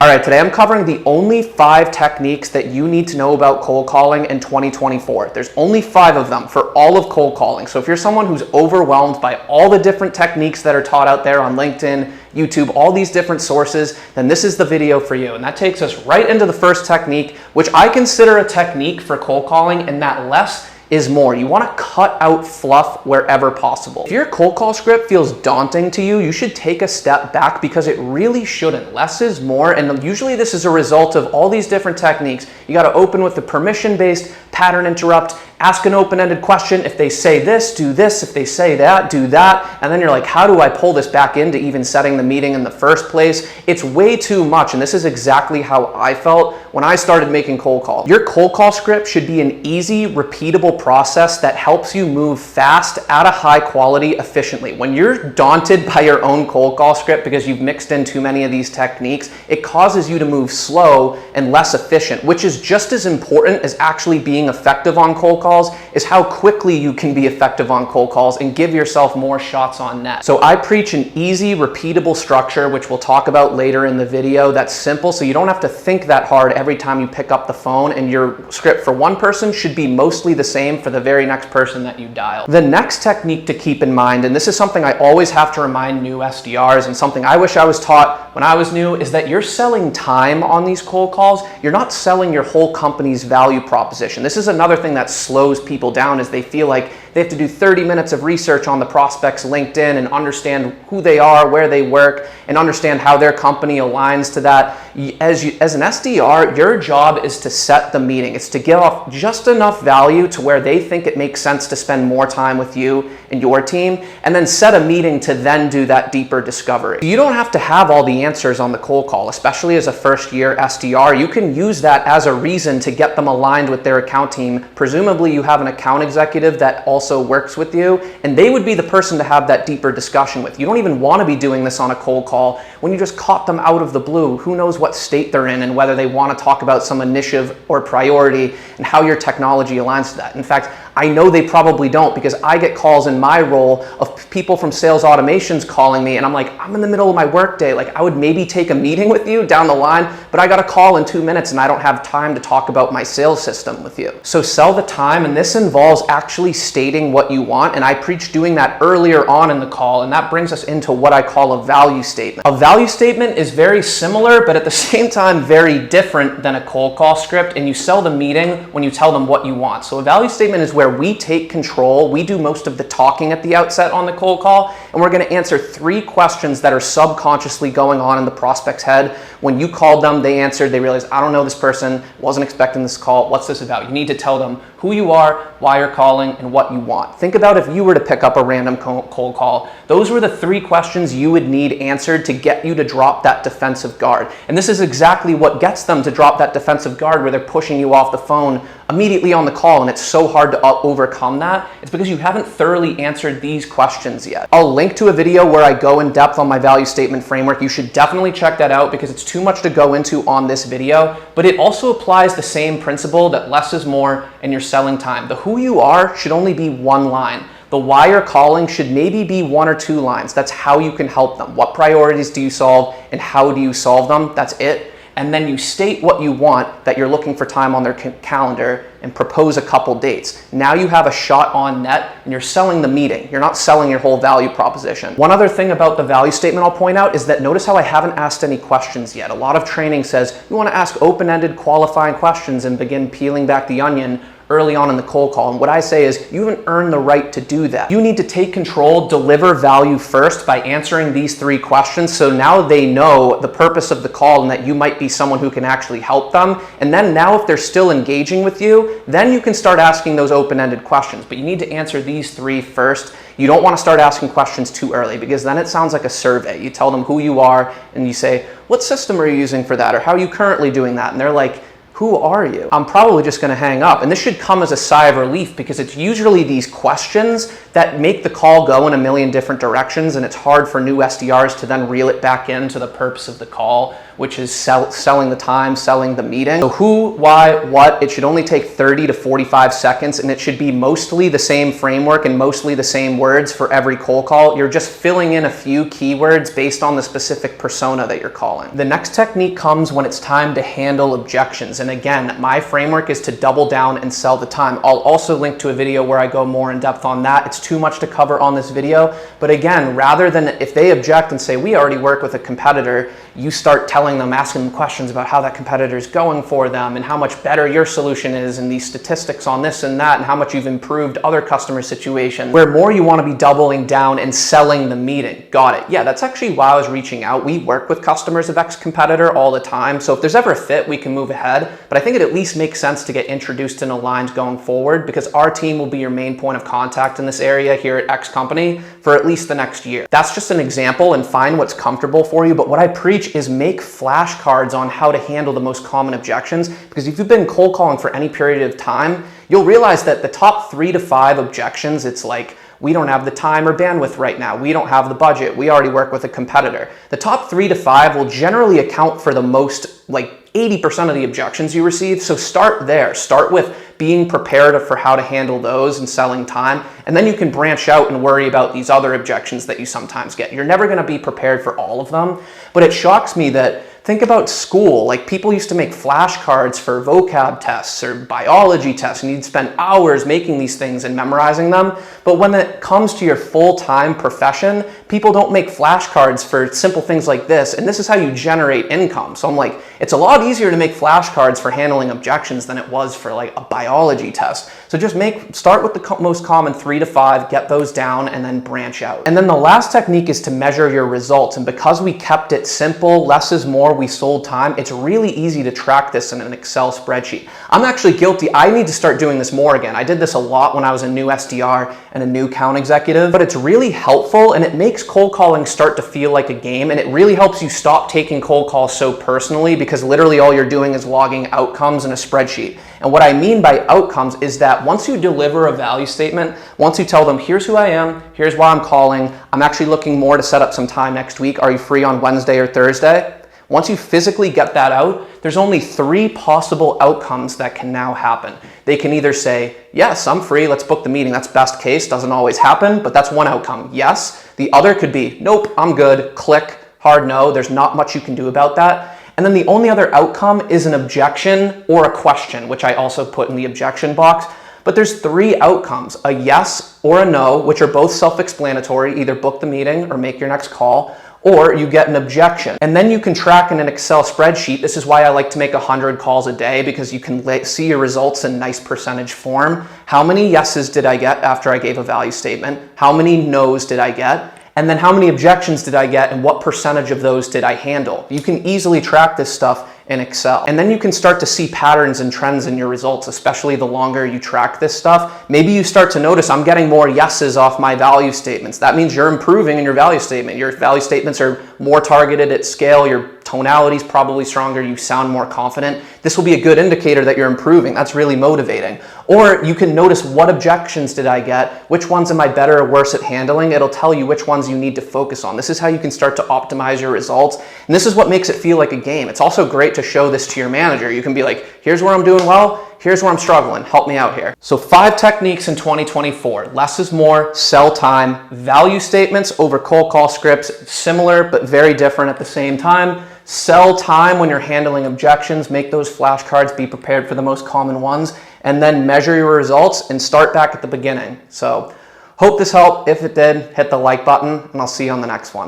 All right, today I'm covering the only 5 techniques that you need to know about cold calling in 2024. There's only 5 of them for all of cold calling. So if you're someone who's overwhelmed by all the different techniques that are taught out there on LinkedIn, YouTube, all these different sources, then this is the video for you. And that takes us right into the first technique, which I consider a technique for cold calling, and that less is more. You want to cut out fluff wherever possible. If your cold call script feels daunting to you, you should take a step back because it really shouldn't. Less is more, and usually this is a result of all these different techniques. You got to open with the permission-based, pattern interrupt, ask an open-ended question. If they say this, do this. If they say that, do that. And then you're like, how do I pull this back into even setting the meeting in the first place? It's way too much, and this is exactly how I felt when I started making cold calls. Your cold call script should be an easy, repeatable process that helps you move fast at a high quality efficiently. When you're daunted by your own cold call script because you've mixed in too many of these techniques, it causes you to move slow and less efficient, which is just as important as actually being effective on cold calls is how quickly you can be effective on cold calls and give yourself more shots on net. So I preach an easy, repeatable structure, which we'll talk about later in the video, that's simple, so you don't have to think that hard every time you pick up the phone, and your script for one person should be mostly the same for the very next person that you dial. The next technique to keep in mind, and this is something I always have to remind new SDRs and something I wish I was taught when I was new, is that you're selling time on these cold calls. You're not selling your whole company's value proposition. This is another thing that slows people down, is they feel like they have to do 30 minutes of research on the prospect's LinkedIn and understand who they are, where they work, and understand how their company aligns to that. As an SDR, your job is to set the meeting. It's to give off just enough value to where they think it makes sense to spend more time with you and your team, and then set a meeting to then do that deeper discovery. You don't have to have all the answers on the cold call, especially as a first-year SDR. You can use that as a reason to get them aligned with their account team. Presumably you have an account executive that also works with you, and they would be the person to have that deeper discussion with. You don't even want to be doing this on a cold call when you just caught them out of the blue. Who knows what state they're in and whether they want to talk about some initiative or priority and how your technology aligns to that. In fact, I know they probably don't, because I get calls in my role of people from sales automations calling me, and I'm like, I'm in the middle of my workday. Like, I would maybe take a meeting with you down the line, but I got a call in 2 minutes and I don't have time to talk about my sales system with you. So sell the time, and this involves actually stating what you want, and I preach doing that earlier on in the call, and that brings us into what I call a value statement. A value statement is very similar, but at the same time very different than a cold call script, and you sell the meeting when you tell them what you want. So a value statement is where we take control. We do most of the talking at the outset on the cold call, and we're going to answer 3 questions that are subconsciously going on in the prospect's head. When you called them, they answered, they realized, I don't know this person, wasn't expecting this call, what's this about? You need to tell them who you are, why you're calling, and what you want. Think about if you were to pick up a random cold call. Those were the 3 questions you would need answered to get you to drop that defensive guard. And this is exactly what gets them to drop that defensive guard, where they're pushing you off the phone immediately on the call, and it's so hard to overcome that. It's because you haven't thoroughly answered these questions yet. I'll link to a video where I go in depth on my value statement framework. You should definitely check that out because it's too much to go into on this video, but it also applies the same principle that less is more and you're selling time. The who you are should only be 1 line. The why you're calling should maybe be 1 or 2 lines. That's how you can help them. What priorities do you solve and how do you solve them? That's it. And then you state what you want, that you're looking for time on their calendar, and propose a couple dates. Now you have a shot on net and you're selling the meeting. You're not selling your whole value proposition. One other thing about the value statement I'll point out is that notice how I haven't asked any questions yet. A lot of training says you want to ask open-ended qualifying questions and begin peeling back the onion early on in the cold call. And what I say is you haven't earned the right to do that. You need to take control, deliver value first by answering these 3 questions. So now they know the purpose of the call and that you might be someone who can actually help them. And then now if they're still engaging with you, then you can start asking those open-ended questions. But you need to answer these 3 first. You don't want to start asking questions too early, because then it sounds like a survey. You tell them who you are and you say, what system are you using for that? Or how are you currently doing that? And they're like, who are you? I'm probably just going to hang up. And this should come as a sigh of relief, because it's usually these questions that make the call go in a million different directions, and it's hard for new SDRs to then reel it back into the purpose of the call. which is selling the time, selling the meeting. So who, why, what, it should only take 30 to 45 seconds, and it should be mostly the same framework and mostly the same words for every cold call. You're just filling in a few keywords based on the specific persona that you're calling. The next technique comes when it's time to handle objections. And again, my framework is to double down and sell the time. I'll also link to a video where I go more in depth on that. It's too much to cover on this video. But again, rather than if they object and say, we already work with a competitor, you start telling them, asking them questions about how that competitor is going for them and how much better your solution is and these statistics on this and that and how much you've improved other customer situations, where more you want to be doubling down and selling the meeting. Got it. Yeah, that's actually why I was reaching out. We work with customers of X competitor all the time. So if there's ever a fit, we can move ahead. But I think it at least makes sense to get introduced and aligned going forward, because our team will be your main point of contact in this area here at X company for at least the next year. That's just an example, and find what's comfortable for you. But what I preach is make flashcards on how to handle the most common objections, because if you've been cold calling for any period of time, you'll realize that the top 3 to 5 objections, it's like, we don't have the time or bandwidth right now. We don't have the budget. We already work with a competitor. The top 3 to 5 will generally account for the most, like 80% of the objections you receive. So start there. Start with being prepared for how to handle those and selling time. And then you can branch out and worry about these other objections that you sometimes get. You're never going to be prepared for all of them. But it shocks me that, think about school. Like, people used to make flashcards for vocab tests or biology tests, and you'd spend hours making these things and memorizing them. But when it comes to your full-time profession, people don't make flashcards for simple things like this. And this is how you generate income. So I'm like, it's a lot easier to make flashcards for handling objections than it was for like a biology test. So just start with the most common 3 to 5, get those down, and then branch out. And then the last technique is to measure your results. And because we kept it simple, less is more, we sold time, it's really easy to track this in an Excel spreadsheet. I'm actually guilty. I need to start doing this more again. I did this a lot when I was a new SDR and a new account executive, but it's really helpful, and it makes cold calling start to feel like a game, and it really helps you stop taking cold calls so personally, because literally all you're doing is logging outcomes in a spreadsheet. And what I mean by outcomes is that once you deliver a value statement, once you tell them, here's who I am, here's why I'm calling, I'm actually looking more to set up some time next week, are you free on Wednesday or Thursday? Once you physically get that out, there's only 3 possible outcomes that can now happen. They can either say, yes, I'm free, let's book the meeting. That's best case, doesn't always happen, but that's one outcome. Yes. The other could be, nope, I'm good, click, hard no, there's not much you can do about that. And then the only other outcome is an objection or a question, which I also put in the objection box. But there's 3 outcomes, a yes or a no, which are both self-explanatory, either book the meeting or make your next call, or you get an objection. And then you can track in an Excel spreadsheet. This is why I like to make 100 calls a day, because you can see your results in nice percentage form. How many yeses did I get after I gave a value statement? How many no's did I get? And then how many objections did I get, and what percentage of those did I handle? You can easily track this stuff in Excel. And then you can start to see patterns and trends in your results, especially the longer you track this stuff. Maybe you start to notice, I'm getting more yeses off my value statements. That means you're improving in your value statement. Your value statements are more targeted at scale. Your tonality is probably stronger. You sound more confident. This will be a good indicator that you're improving. That's really motivating. Or you can notice, what objections did I get? Which ones am I better or worse at handling? It'll tell you which ones you need to focus on. This is how you can start to optimize your results. And this is what makes it feel like a game. It's also great to show this to your manager. You can be like, here's where I'm doing well, here's where I'm struggling, help me out here. So 5 techniques in 2024. Less is more, sell time, value statements over cold call scripts, similar but very different at the same time. Sell time when you're handling objections, make those flashcards, be prepared for the most common ones, and then measure your results and start back at the beginning. So hope this helped. If it did, hit the like button, and I'll see you on the next one.